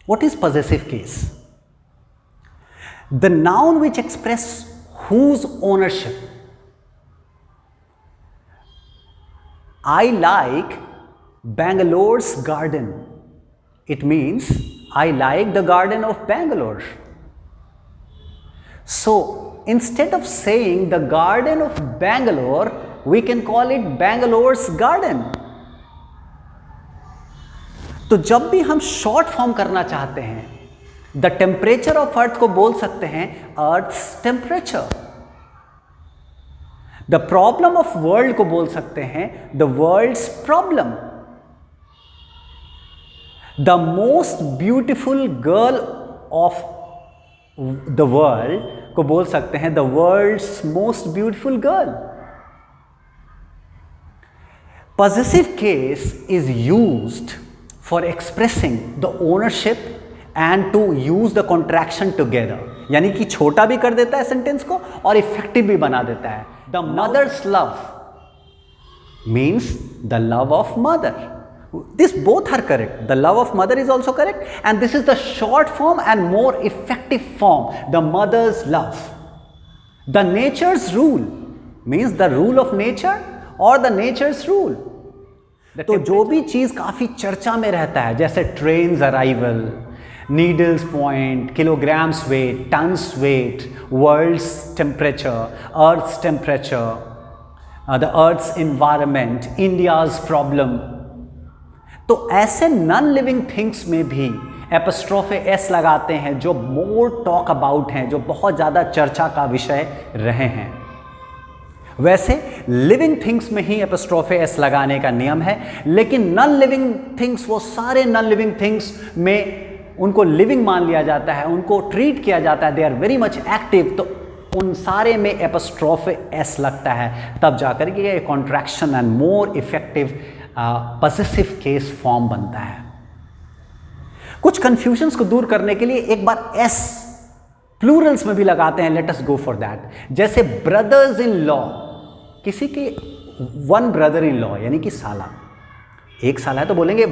What is possessive case? The noun which express whose ownership. I like Bangalore's garden. It means I like the garden of Bangalore. So instead of saying the garden of Bangalore, we can call it Bangalore's garden. तो जब भी हम short form करना चाहते हैं, the temperature of earth को बोल सकते हैं earth's temperature. The problem of world को बोल सकते हैं the world's problem. The most beautiful girl of the world को बोल सकते हैं the world's most beautiful girl. Possessive case is used for expressing the ownership and to use the contraction together. यानी कि छोटा भी कर देता है सेंटेंस को और इफेक्टिव भी बना देता है. The mother's love means the love of mother. This both are correct. The love of mother is also correct, and this is the short form and more effective form, the mother's love. The nature's rule means the rule of nature or the nature's rule. तो जो भी चीज काफी चर्चा में रहता है, जैसे train's arrival, needle's point, kilogram's weight, ton's weight, world's temperature, earth's temperature, the earth's environment, India's problem, तो ऐसे नॉन लिविंग थिंग्स में भी एपोस्ट्रोफे एस लगाते हैं जो मोर टॉक अबाउट हैं, जो बहुत ज़्यादा चर्चा का विषय रहे हैं. वैसे लिविंग थिंग्स में ही एपोस्ट्रोफे एस लगाने का नियम है, लेकिन नॉन लिविंग थिंग्स, वो सारे नॉन लिविंग थिंग्स में उनको लिविंग मान लिया जाता है, उनको ट्रीट किया जाता है, they are very much active, तो उन सारे में एपोस्ट्रोफे एस लगता है. तब जाकर के ये contraction and more effective possessive case form बनता है. कुछ कंफ्यूजन्स को दूर करने के लिए एक बार एस प्लूरल्स में भी लगाते हैं. Let us go for that. जैसे ब्रदर्स इन लॉ, किसी के वन ब्रदर इन लॉ यानी कि साला, एक साला है तो बोलेंगे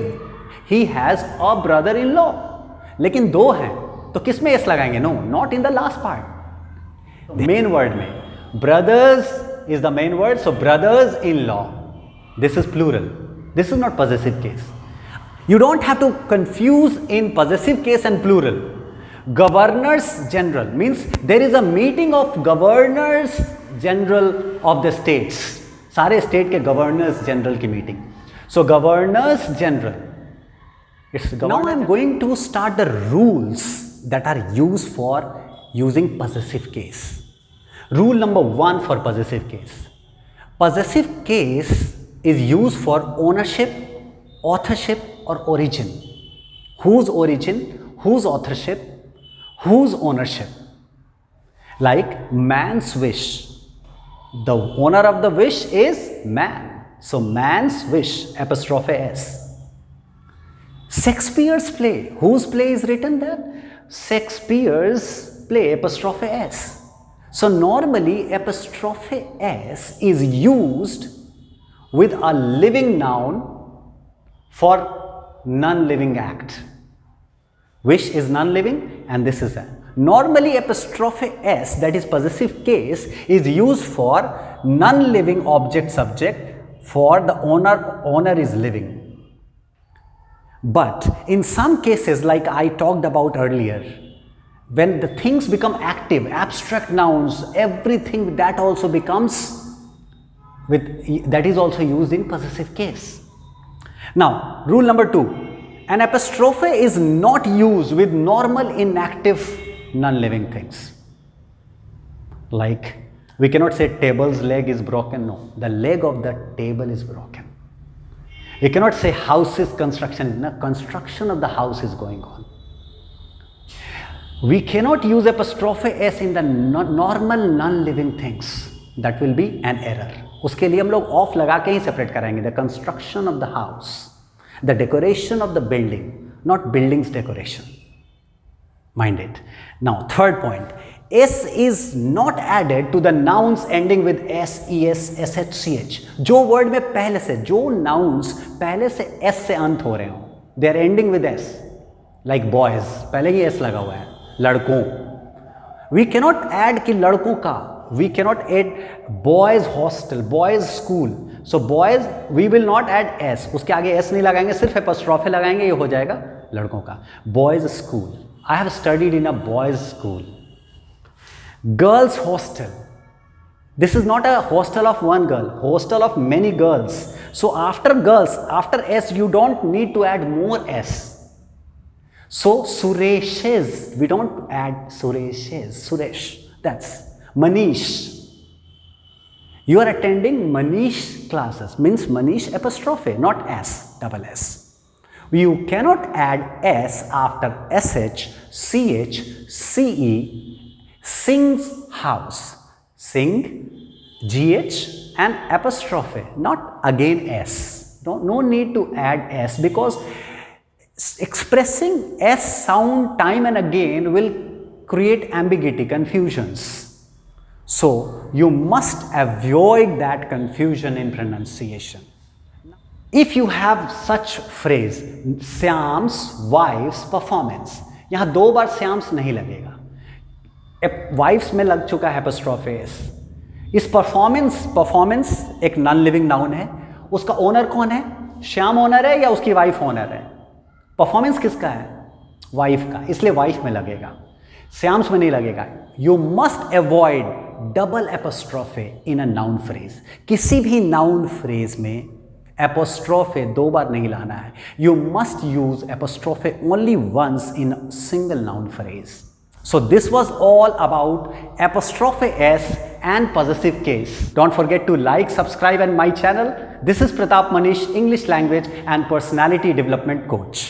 he has a brother in law, लेकिन दो हैं तो किस में एस लगाएंगे? No, not in the last part. Main word में brothers is the main word, so brothers in law, this is plural. This is not possessive case. You don't have to confuse in possessive case and plural. Governors general means there is a meeting of governors general of the states. सारे state के governors general की meeting. So governors general. Now I am going to start the rules that are used for using possessive case. Rule number 1 for possessive case. Possessive case is used for ownership, authorship or origin. Whose origin, whose authorship, whose ownership. Like man's wish. The owner of the wish is man. So man's wish, apostrophe S. Shakespeare's play. Whose play is written there? Shakespeare's play, apostrophe S. So normally apostrophe S is used with a living noun for non-living act. Wish is non-living and this is a. Normally apostrophe S, that is possessive case, is used for non-living object subject for the owner is living. But in some cases, like I talked about earlier, when the things become active, abstract nouns, everything that also becomes that is also used in possessive case. Now, rule number 2, an apostrophe is not used with normal inactive non-living things. Like, we cannot say table's leg is broken. No, the leg of the table is broken. We cannot say house's construction. No, construction of the house is going on. We cannot use apostrophe S in the normal non-living things. That will be an error. उसके लिए हम लोग of लगा के ही separate कराएंगे. The construction of the house, the decoration of the building, not building's decoration. Mind it. Now third point, s is not added to the noun's ending with s, e s, s h, c h. जो word में पहले से, जो nouns पहले से S से अंत हो रहे हो, they are ending with s. Like boys', पहले ही एस लगा हुआ है, लड़कों. वी कैनॉट ऐड कि लड़कों का, we cannot add boys' hostel, boys' school. So boys we will not add s, उसके आगे एस नहीं लगाएंगे, सिर्फ एपोस्ट्रोफे लगाएंगे, ये हो जाएगा लड़कों का. Boys school, I have studied in a boys school. Girls hostel, this is not a hostel of one girl, hostel of many girls. So after girls, after s you don't need to add more s. So Suresh's, we don't add Suresh's, Suresh, that's Manish. You are attending Manish classes, means Manish apostrophe, not s, double s. You cannot add s after sh, ch, ce. Sing's house, sing, gh and apostrophe, not again s. No need to add s, because expressing s sound time and again will create ambiguity, confusions. So you must avoid that confusion in pronunciation. If you have such phrase, Syam's wife's performance, यहाँ 2 बार Syam's नहीं लगेगा, wives में लग चुका है एपोस्ट्रोफे S. इस performance एक non living noun है, उसका ओनर कौन है? श्याम ओनर है या उसकी वाइफ ओनर है? परफॉर्मेंस किसका है? वाइफ का, इसलिए वाइफ में लगेगा, श्याम्स में नहीं लगेगा. You must avoid double apostrophe in a noun phrase. किसी भी नाउन फ्रेज में एपोस्ट्रोफे 2 बार नहीं लाना है. You must use apostrophe only once in single noun phrase. So this was all about apostrophe s and possessive case. Don't forget to like, subscribe and my channel. This is Pratap Manish, English language and personality development coach.